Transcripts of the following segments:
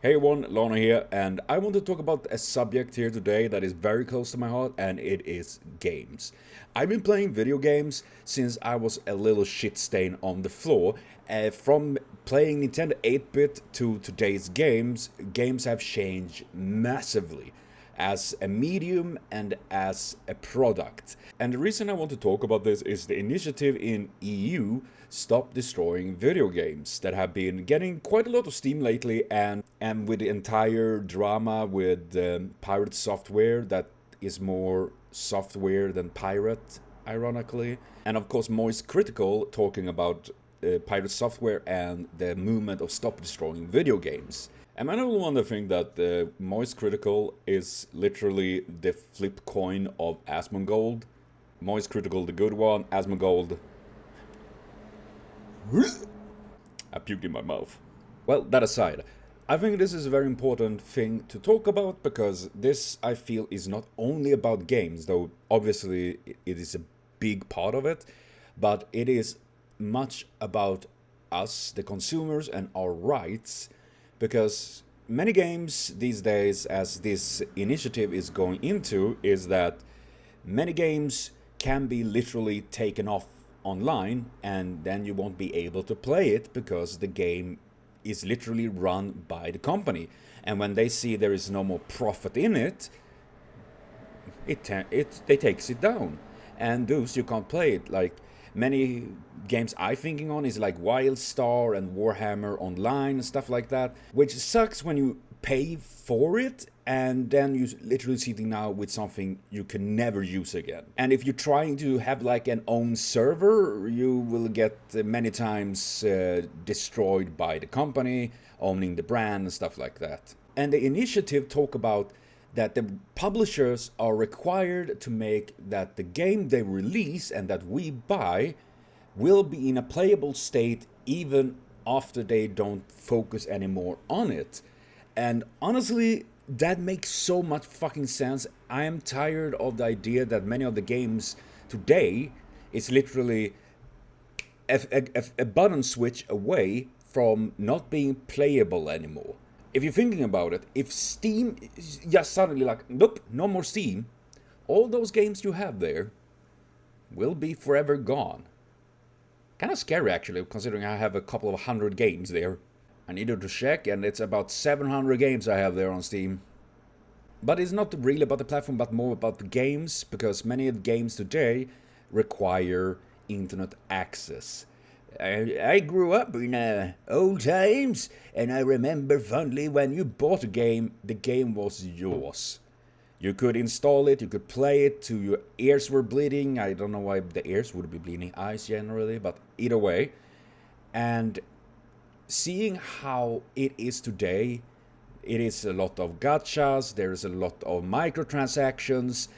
Hey everyone, Lana here, and I want to talk about a subject here today that is very close to my heart, and it is games. I've been playing video games since I was a little shit stain on the floor. From playing Nintendo 8-bit to today's games, games have changed massively as a medium and as a product. And the reason I want to talk about this is the initiative in EU Stop Destroying Video Games that have been getting quite a lot of steam lately, and with the entire drama with pirate software that is more software than pirate, ironically. And of course Moist Critical talking about pirate software and the movement of stop destroying video games. Am I the only one to think that Moist Critical is literally the flip coin of Asmongold? Moist Critical the good one, Asmongold... I puked in my mouth. Well, that aside, I think this is a very important thing to talk about because this, I feel, is not only about games, though obviously it is a big part of it, but it is much about us, the consumers, and our rights, because many games these days, as this initiative is going into, is that many games can be literally taken off online and then you won't be able to play it because the game is literally run by the company. And when they see there is no more profit in it, they takes it down. And thus you can't play it. Like many games I'm thinking on is like Wildstar and Warhammer Online and stuff like that, which sucks when you pay for it and then you're literally sitting now with something you can never use again. And if you're trying to have like an own server, you will get many times destroyed by the company owning the brand and stuff like that. And the initiative talk about that the publishers are required to make that the game they release and that we buy will be in a playable state even after they don't focus anymore on it. And honestly, that makes so much fucking sense. I am tired of the idea that many of the games today is literally a button switch away from not being playable anymore. If you're thinking about it, if Steam just suddenly like, nope, no more Steam, all those games you have there will be forever gone. Kind of scary actually, considering I have a couple of hundred games there. I needed to check, and it's about 700 games I have there on Steam. But it's not really about the platform, but more about the games, because many of the games today require internet access. I grew up in old times, and I remember fondly when you bought a game, the game was yours. You could install it, you could play it till your ears were bleeding. I don't know why the ears would be bleeding, eyes generally, but either way. And seeing how it is today, it is a lot of gachas, there's a lot of microtransactions,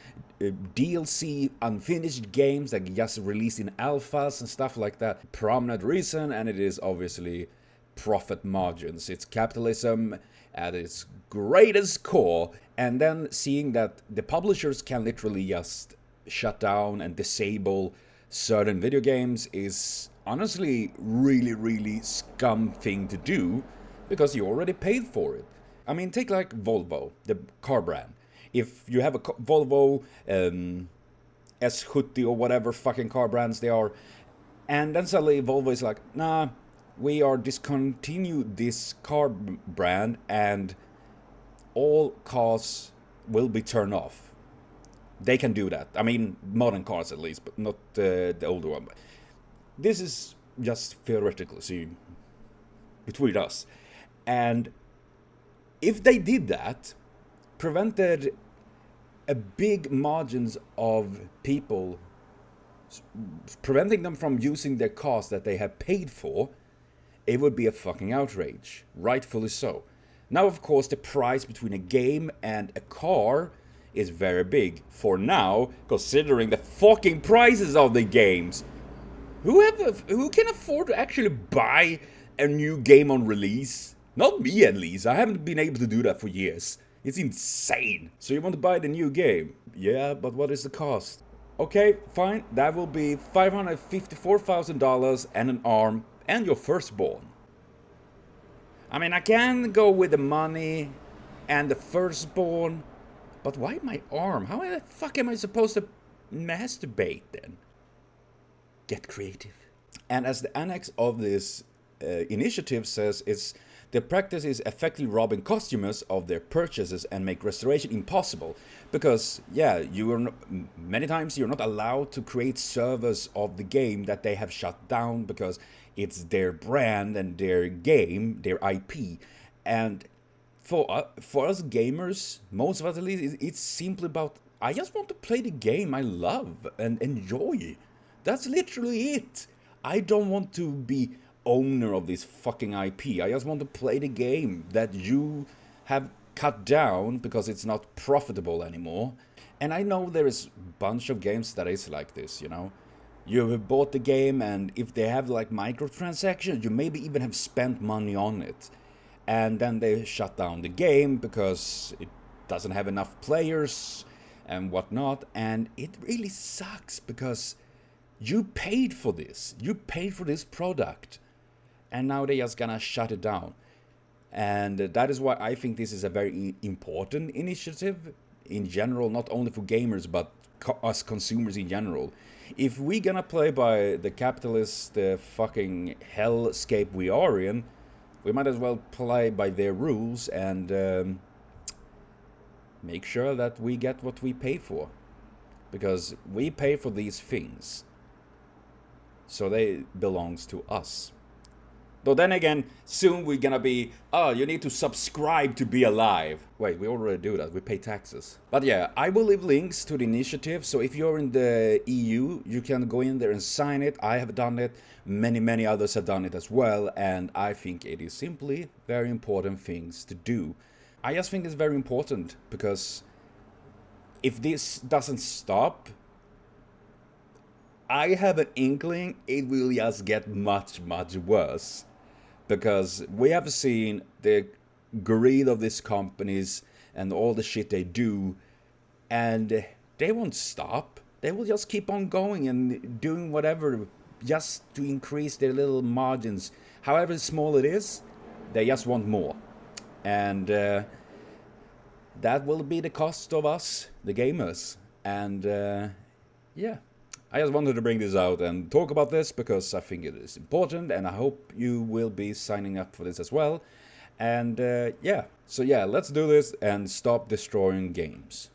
DLC, unfinished games that just released in alphas and stuff like that. Prominent reason, and it is obviously profit margins. It's capitalism at its greatest core, and then seeing that the publishers can literally just shut down and disable certain video games is honestly really scum thing to do because you already paid for it. I mean, take like Volvo, the car brand. If you have a Volvo S70 or whatever fucking car brands they are, and then suddenly Volvo is like, nah, we are discontinue this car brand and all cars will be turned off. They can do that. I mean, modern cars at least, but not the older one. This is just theoretical, see, between us. And if they did that, prevented a big margins of people, preventing them from using their cars that they have paid for, it would be a fucking outrage, rightfully so. Now, of course, the price between a game and a car is very big for now, considering the fucking prices of the games. Who can afford to actually buy a new game on release? Not me, at least. I haven't been able to do that for years. It's insane. So you want to buy the new game? Yeah, but what is the cost? Okay, fine. That will be $554,000 and an arm and your firstborn. I mean, I can go with the money and the firstborn, but why my arm? How the fuck am I supposed to masturbate then? Get creative. And as the annex of this initiative says, it's the practice is effectively robbing customers of their purchases and make restoration impossible. Because, yeah, you are not, many times you're not allowed to create servers of the game that they have shut down because it's their brand and their game, their IP. And for us gamers, most of us at least, it's simply about, I just want to play the game I love and enjoy. That's literally it. I don't want to be owner of this fucking IP. I just want to play the game that you have cut down because it's not profitable anymore. And I know there is a bunch of games that is like this, you know. You have bought the game, and if they have like microtransactions, you maybe even have spent money on it. And then they shut down the game because it doesn't have enough players and whatnot. And it really sucks because you paid for this. You paid for this product. And now they're just gonna shut it down. And that is why I think this is a very important initiative in general, not only for gamers, but us consumers in general. If we're gonna play by the capitalist fucking hellscape we are in, we might as well play by their rules and make sure that we get what we pay for. Because we pay for these things. So they belongs to us. Though then again, soon we're gonna be, oh, you need to subscribe to be alive. Wait, we already do that, we pay taxes. But yeah, I will leave links to the initiative, so if you're in the EU, you can go in there and sign it. I have done it, many others have done it as well, and I think it is simply very important things to do. I just think it's very important, because if this doesn't stop, I have an inkling it will just get much worse. Because we have seen the greed of these companies and all the shit they do, and they won't stop. They will just keep on going and doing whatever just to increase their little margins. However small it is, they just want more. And that will be the cost of us, the gamers. And yeah. I just wanted to bring this out and talk about this because I think it is important, and I hope you will be signing up for this as well. And yeah, so yeah, let's do this and stop destroying games.